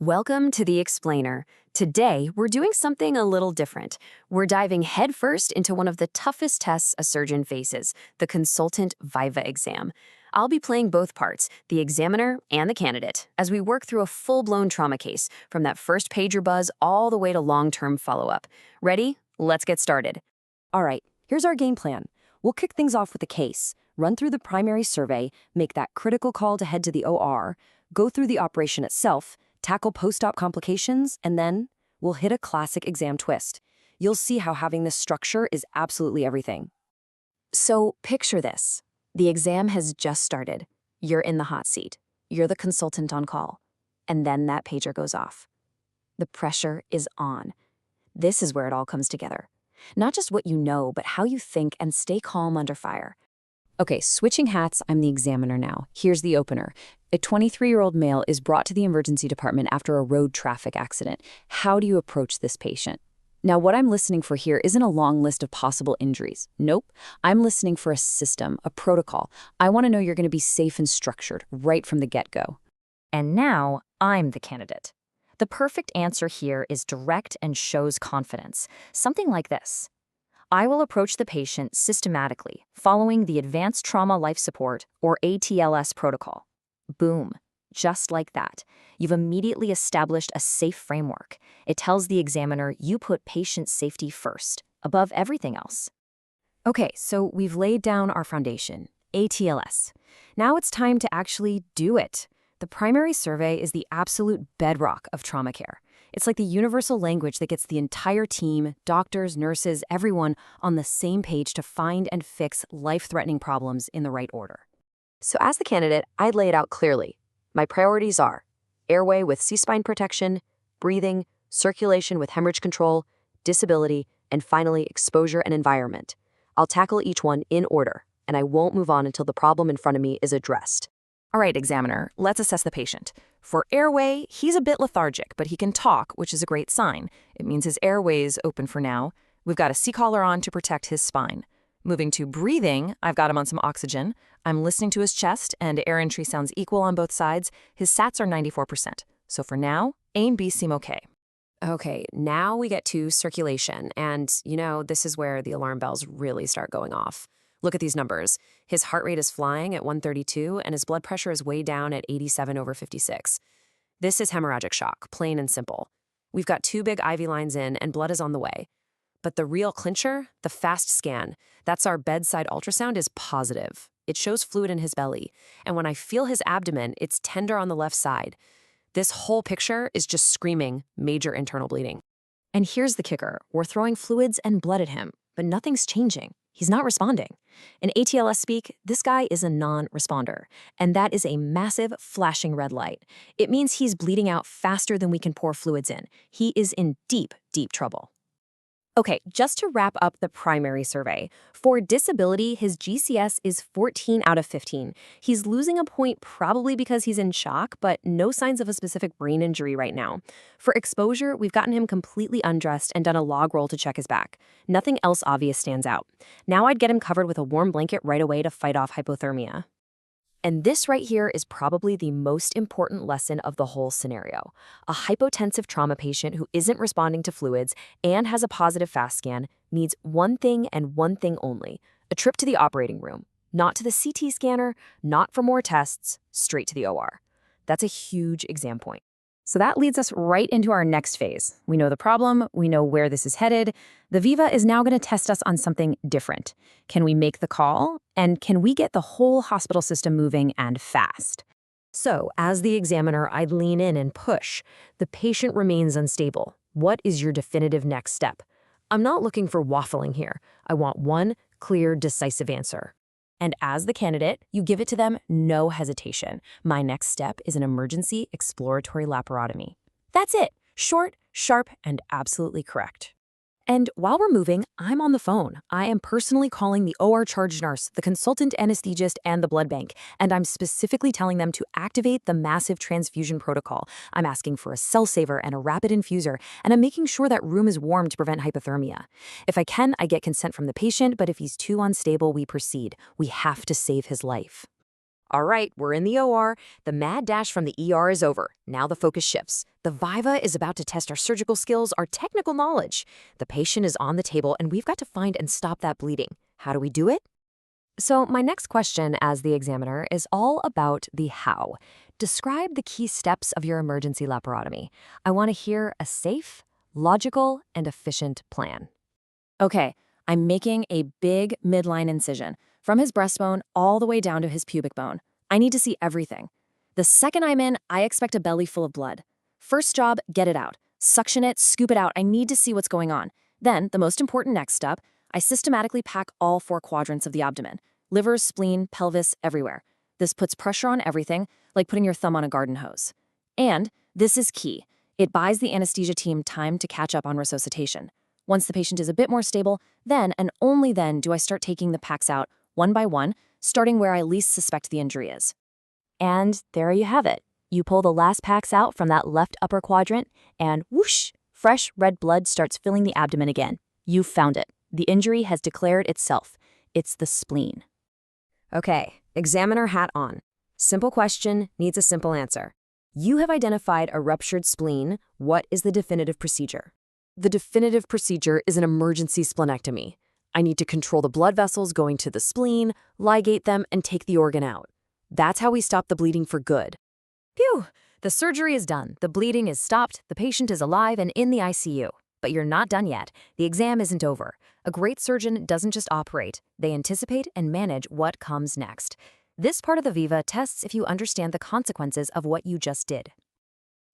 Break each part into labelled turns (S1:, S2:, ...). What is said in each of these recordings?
S1: Welcome to The Explainer. Today, we're doing something a little different. We're diving headfirst into one of the toughest tests a surgeon faces, the consultant Viva exam. I'll be playing both parts, the examiner and the candidate, as we work through a full-blown trauma case, from that first pager buzz all the way to long-term follow-up. Ready? Let's get started.
S2: All right, here's our game plan. We'll kick things off with a case, run through the primary survey, make that critical call to head to the OR, go through the operation itself, tackle post-op complications, and then we'll hit a classic exam twist. You'll see how having this structure is absolutely everything.
S1: So picture this. The exam has just started. You're in the hot seat. You're the consultant on call. And then that pager goes off. The pressure is on. This is where it all comes together. Not just what you know, but how you think and stay calm under fire.
S2: Okay, switching hats, I'm the examiner now. Here's the opener. A 23-year-old male is brought to the emergency department after a road traffic accident. How do you approach this patient? Now, what I'm listening for here isn't a long list of possible injuries. Nope. I'm listening for a system, a protocol. I want to know you're going to be safe and structured right from the get-go.
S3: And now, I'm the candidate. The perfect answer here is direct and shows confidence. Something like this. I will approach the patient systematically, following the Advanced Trauma Life Support, or ATLS protocol. Boom. Just like that. You've immediately established a safe framework. It tells the examiner you put patient safety first, above everything else.
S2: Okay, so we've laid down our foundation, ATLS. Now it's time to actually do it. The primary survey is the absolute bedrock of trauma care. It's like the universal language that gets the entire team, doctors, nurses, everyone on the same page to find and fix life-threatening problems in the right order.
S1: So as the candidate, I'd lay it out clearly. My priorities are airway with C-spine protection, breathing, circulation with hemorrhage control, disability, and finally exposure and environment. I'll tackle each one in order, and I won't move on until the problem in front of me is addressed.
S4: All right, examiner, let's assess the patient. For airway, he's a bit lethargic, but he can talk, which is a great sign. It means his airway is open for now. We've got a C-collar on to protect his spine. Moving to breathing, I've got him on some oxygen. I'm listening to his chest, and air entry sounds equal on both sides. His SATs are 94%. So for now, A and B seem okay.
S1: Okay, now we get to circulation, and this is where the alarm bells really start going off. Look at these numbers. His heart rate is flying at 132, and his blood pressure is way down at 87/56. This is hemorrhagic shock, plain and simple. We've got 2 big IV lines in, and blood is on the way. But the real clincher, the fast scan, that's our bedside ultrasound, is positive. It shows fluid in his belly, and when I feel his abdomen, it's tender on the left side. This whole picture is just screaming major internal bleeding. And here's the kicker. We're throwing fluids and blood at him, but nothing's changing. He's not responding. In ATLS speak, this guy is a non-responder, and that is a massive flashing red light. It means he's bleeding out faster than we can pour fluids in. He is in deep, deep trouble. Okay, just to wrap up the primary survey, for disability, his GCS is 14 out of 15. He's losing a point probably because he's in shock, but no signs of a specific brain injury right now. For exposure, we've gotten him completely undressed and done a log roll to check his back. Nothing else obvious stands out. Now I'd get him covered with a warm blanket right away to fight off hypothermia. And this right here is probably the most important lesson of the whole scenario. A hypotensive trauma patient who isn't responding to fluids and has a positive fast scan needs one thing and one thing only: a trip to the operating room. Not to the CT scanner, not for more tests, straight to the OR. That's a huge exam point. So that leads us right into our next phase. We know the problem, we know where this is headed. The Viva is now going to test us on something different. Can we make the call? And can we get the whole hospital system moving and fast? So, as the examiner, I'd lean in and push. The patient remains unstable. What is your definitive next step? I'm not looking for waffling here. I want one clear, decisive answer. And as the candidate, you give it to them, no hesitation. My next step is an emergency exploratory laparotomy. That's it. Short, sharp, and absolutely correct. And while we're moving, I'm on the phone. I am personally calling the OR charge nurse, the consultant anesthetist, and the blood bank, and I'm specifically telling them to activate the massive transfusion protocol. I'm asking for a cell saver and a rapid infuser, and I'm making sure that room is warm to prevent hypothermia. If I can, I get consent from the patient, but if he's too unstable, we proceed. We have to save his life. All right, we're in the OR. The mad dash from the ER is over. Now the focus shifts. The Viva is about to test our surgical skills, our technical knowledge. The patient is on the table, and we've got to find and stop that bleeding. How do we do it? So my next question as the examiner is all about the how. Describe the key steps of your emergency laparotomy. I want to hear a safe, logical, and efficient plan.
S2: Okay, I'm making a big midline incision, from his breastbone all the way down to his pubic bone. I need to see everything. The second I'm in, I expect a belly full of blood. First job, get it out. Suction it, scoop it out. I need to see what's going on. Then, the most important next step, I systematically pack all 4 quadrants of the abdomen. Liver, spleen, pelvis, everywhere. This puts pressure on everything, like putting your thumb on a garden hose. And this is key. It buys the anesthesia team time to catch up on resuscitation. Once the patient is a bit more stable, then and only then do I start taking the packs out one by one, starting where I least suspect the injury is.
S3: And there you have it. You pull the last packs out from that left upper quadrant, and whoosh, fresh red blood starts filling the abdomen again. You've found it. The injury has declared itself. It's the spleen.
S1: Okay, examiner hat on. Simple question needs a simple answer. You have identified a ruptured spleen. What is the definitive procedure? The definitive procedure is an emergency splenectomy. I need to control the blood vessels going to the spleen, ligate them, and take the organ out. That's how we stop the bleeding for good. Phew! The surgery is done. The bleeding is stopped. The patient is alive and in the ICU. But you're not done yet. The exam isn't over. A great surgeon doesn't just operate. They anticipate and manage what comes next. This part of the Viva tests if you understand the consequences of what you just did.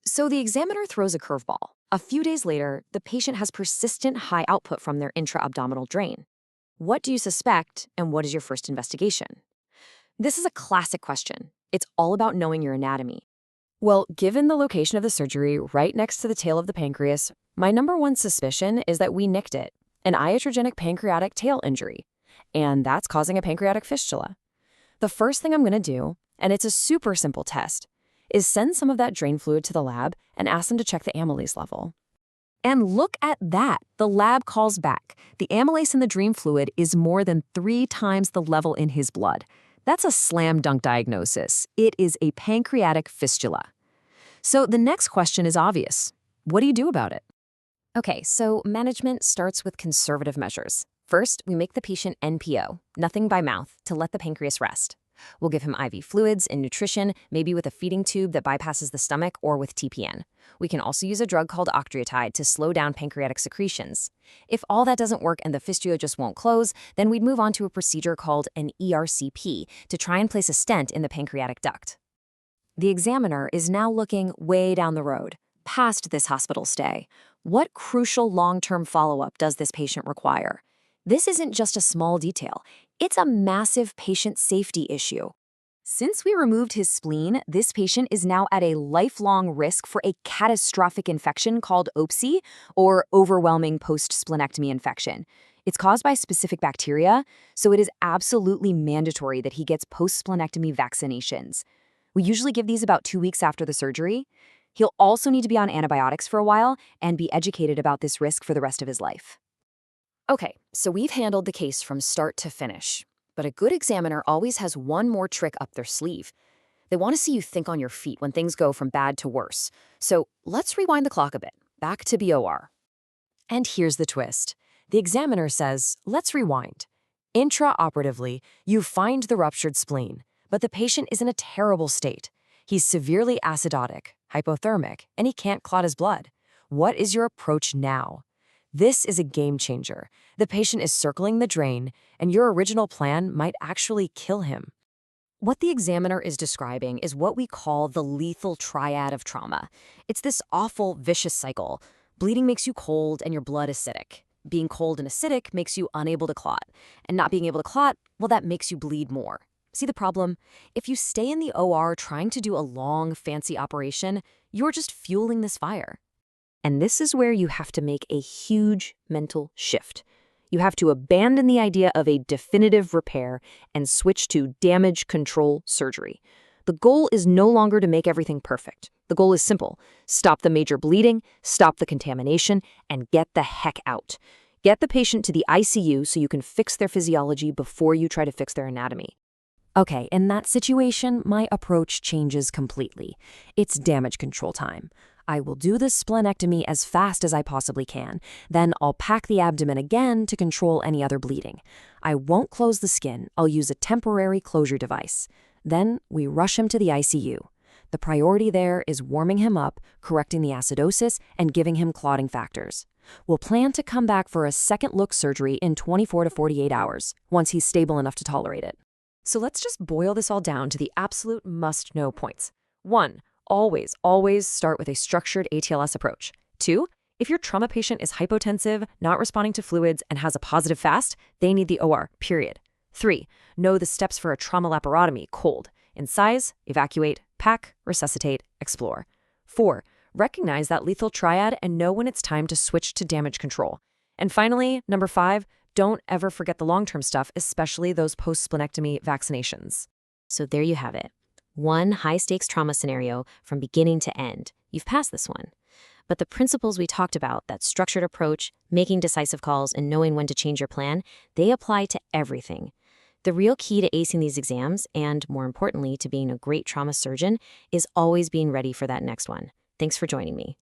S1: So the examiner throws a curveball. A few days later, the patient has persistent high output from their intra-abdominal drain. What do you suspect, and what is your first investigation? This is a classic question. It's all about knowing your anatomy. Well, given the location of the surgery right next to the tail of the pancreas, my number one suspicion is that we nicked it, an iatrogenic pancreatic tail injury, and that's causing a pancreatic fistula. The first thing I'm going to do, and it's a super simple test, is send some of that drain fluid to the lab and ask them to check the amylase level. And look at that. The lab calls back. The amylase in the drain fluid is more than 3 times the level in his blood. That's a slam dunk diagnosis. It is a pancreatic fistula. So the next question is obvious. What do you do about it? Okay, so management starts with conservative measures. First, we make the patient NPO, nothing by mouth, to let the pancreas rest. We'll give him IV fluids and nutrition, maybe with a feeding tube that bypasses the stomach or with TPN. We can also use a drug called octreotide to slow down pancreatic secretions. If all that doesn't work and the fistula just won't close, then we'd move on to a procedure called an ERCP to try and place a stent in the pancreatic duct. The examiner is now looking way down the road, past this hospital stay. What crucial long-term follow-up does this patient require? This isn't just a small detail. It's a massive patient safety issue. Since we removed his spleen, this patient is now at a lifelong risk for a catastrophic infection called OPSI, or overwhelming post-splenectomy infection. It's caused by specific bacteria, so it is absolutely mandatory that he gets post-splenectomy vaccinations. We usually give these about 2 weeks after the surgery. He'll also need to be on antibiotics for a while and be educated about this risk for the rest of his life. Okay, so we've handled the case from start to finish. But a good examiner always has one more trick up their sleeve. They want to see you think on your feet when things go from bad to worse. So let's rewind the clock a bit, back to BOR. And here's the twist. The examiner says, let's rewind. Intraoperatively, you find the ruptured spleen, but the patient is in a terrible state. He's severely acidotic, hypothermic, and he can't clot his blood. What is your approach now? This is a game changer. The patient is circling the drain, and your original plan might actually kill him. What the examiner is describing is what we call the lethal triad of trauma. It's this awful, vicious cycle. Bleeding makes you cold and your blood acidic. Being cold and acidic makes you unable to clot. And not being able to clot, well, that makes you bleed more. See the problem? If you stay in the OR trying to do a long, fancy operation, you're just fueling this fire. And this is where you have to make a huge mental shift. You have to abandon the idea of a definitive repair and switch to damage control surgery. The goal is no longer to make everything perfect. The goal is simple. Stop the major bleeding, stop the contamination, and get the heck out. Get the patient to the ICU so you can fix their physiology before you try to fix their anatomy. Okay, in that situation, my approach changes completely. It's damage control time. I will do the splenectomy as fast as I possibly can. Then I'll pack the abdomen again to control any other bleeding. I won't close the skin. I'll use a temporary closure device. Then we rush him to the ICU. The priority there is warming him up, correcting the acidosis, and giving him clotting factors. We'll plan to come back for a second look surgery in 24 to 48 hours, once he's stable enough to tolerate it. So let's just boil this all down to the absolute must-know points. 1. Always start with a structured ATLS approach. 2. If your trauma patient is hypotensive, not responding to fluids, and has a positive FAST, they need the OR, period. 3. Know the steps for a trauma laparotomy, cold. Incise, evacuate, pack, resuscitate, explore. 4. Recognize that lethal triad and know when it's time to switch to damage control. And finally, number 5, don't ever forget the long-term stuff, especially those post-splenectomy vaccinations.
S2: So there you have it. One high-stakes trauma scenario from beginning to end. You've passed this one. But the principles we talked about, that structured approach, making decisive calls, and knowing when to change your plan, they apply to everything. The real key to acing these exams, and more importantly, to being a great trauma surgeon, is always being ready for that next one. Thanks for joining me.